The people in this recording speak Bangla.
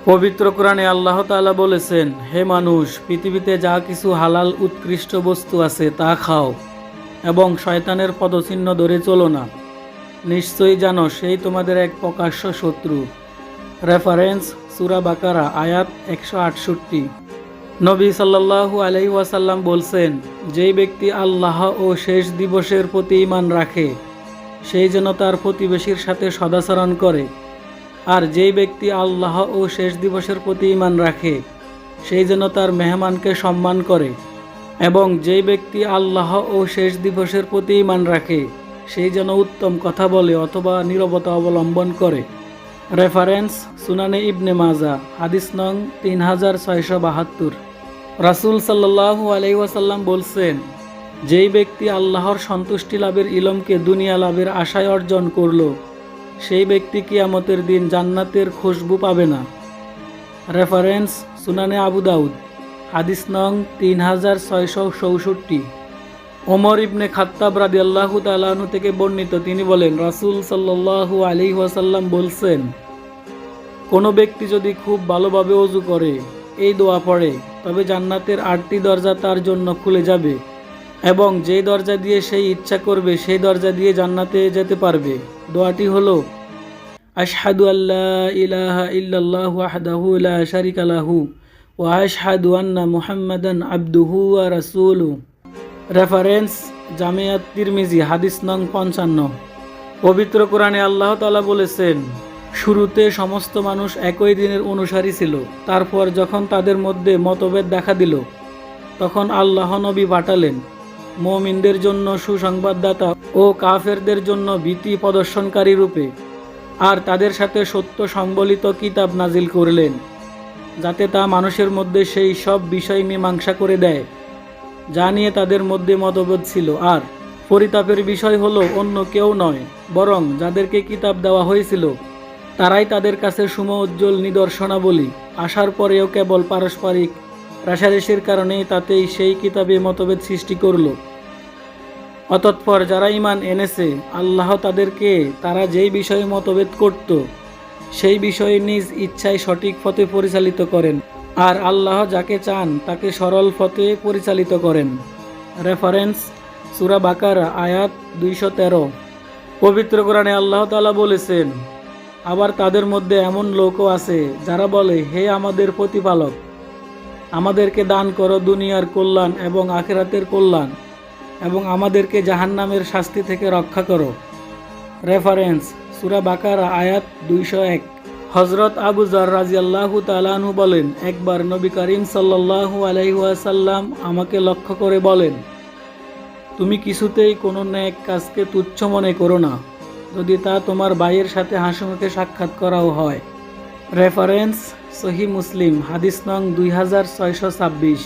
পবিত্র কোরআনে আল্লাহ তাআলা বলেছেন, হে মানুষ, পৃথিবীতে যা কিছু হালাল উৎকৃষ্ট বস্তু আছে তা খাও এবং শয়তানের পদচিহ্ন ধরে চলো না। নিশ্চয়ই জানো সেই তোমাদের এক প্রকাশ্য শত্রু। রেফারেন্স সূরা বাকারা আয়াত 168। নবী সাল্লাল্লাহু আলাইহি ওয়াসাল্লাম বলছেন, যেই ব্যক্তি আল্লাহ ও শেষ দিবসের প্রতি ঈমান রাখে সেই যেন তার প্রতিবেশীর সাথে সদাচরণ করে, আর যেই ব্যক্তি আল্লাহ ও শেষ দিবসের প্রতি ঈমান রাখে সেই যেন তার মেহমানকে সম্মান করে, এবং যেই ব্যক্তি আল্লাহ ও শেষ দিবসের প্রতি ঈমান রাখে সেই যেন উত্তম কথা বলে অথবা নীরবতা অবলম্বন করে। রেফারেন্স সুনানে ইবনে মাজা হাদিস নং 3672। রাসূল সাল্লাল্লাহু আলাইহি ওয়াসাল্লাম বলছেন, যেই ব্যক্তি আল্লাহর সন্তুষ্টি লাভের ইলমকে দুনিয়া লাভের আশায় অর্জন করল সেই ব্যক্তি কিয়ামতের দিন জান্নাতের খুশবু পাবে না। রেফারেন্স সুনানে আবু দাউদ হাদিস নং 3664। ওমর ইবনে খাত্তাব রাদিয়াল্লাহু তাআলা আনহু থেকে বর্ণিত, তিনি বলেন, রাসূল সাল্লাল্লাহু আলাইহি ওয়াসাল্লাম বলছেন, কোনো ব্যক্তি যদি খুব ভালোভাবে ওযু করে এই দোয়া পড়ে তবে জান্নাতের 8টি দরজা তার জন্য খুলে যাবে, এবং যেই দরজা দিয়ে সেই ইচ্ছা করবে সেই দরজা দিয়ে জান্নাতে যেতে পারবে। দোয়াটি হলো, আশহাদু আল্লা ইলাহা ইল্লাল্লাহু ওয়াহদাহু লা শারীকা লাহু ওয়া আশহাদু আন্না মুহাম্মাদান আবদুহু ওয়া রাসূলুহু। রেফারেন্স জামিয়াত তিরমিজি হাদিস নং 55। পবিত্র কোরআনে আল্লাহ তাআলা বলেছেন, শুরুতে সমস্ত মানুষ একই দিনের অনুসারী ছিল, তারপর যখন তাদের মধ্যে মতভেদ দেখা দিল তখন আল্লাহ নবী পাঠালেন মুমিনদের জন্য সুসংবাদদাতা ও কাফেরদের জন্য ভীতি প্রদর্শনকারী রূপে, আর তাদের সাথে সত্য সম্বলিত কিতাব নাজিল করলেন যাতে তা মানুষের মধ্যে সেই সব বিষয় মীমাংসা করে দেয় যা নিয়ে তাদের মধ্যে মতভেদ ছিল। আর পরিতাপের বিষয় হলো অন্য কেউ নয়, বরং যাদেরকে কিতাব দেওয়া হয়েছিল তারাই তাদের কাছে সুমোজ্জ্বল নিদর্শনাবলী আসার পরেও কেবল পারস্পরিক রাশারেশির কারণেই তাতেই সেই কিতাবে মতভেদ সৃষ্টি করল। অতঃপর যারা ঈমান এনেছে আল্লাহ তাদেরকে তারা যেই বিষয়ে মতভেদ করত সেই বিষয়ে নিজ ইচ্ছায় সঠিক পথে পরিচালিত করেন, আর আল্লাহ যাকে চান তাকে সরল পথে পরিচালিত করেন। রেফারেন্স সূরা বাকারা আয়াত 213। পবিত্র কোরআনে আল্লাহ তাআলা বলেছেন, আবার তাদের মধ্যে এমন লোকও আছে যারা বলে, হে আমাদের প্রতিপালক, আমাদেরকে দান করো দুনিয়ার কল্যাণ এবং আখিরাতের কল্যাণ, এবং আমাদেরকে জাহান্নামের শাস্তি থেকে রক্ষা করো। রেফারেন্স সূরা বাকারা আয়াত 201। হযরত আবু যর রাদিয়াল্লাহু তাআলা আনহু বলেন, একবার নবী করিম সাল্লাল্লাহু আলাইহি ওয়াসাল্লাম আমাকে লক্ষ্য করে বলেন, তুমি কিছুতেই কোনো নেক কাজকে তুচ্ছ মনে করো না, যদি তা তোমার ভাইয়ের সাথে হাসিমুখে সাক্ষাৎ করাও হয়। রেফারেন্স সহিহ মুসলিম হাদিস নং 2626।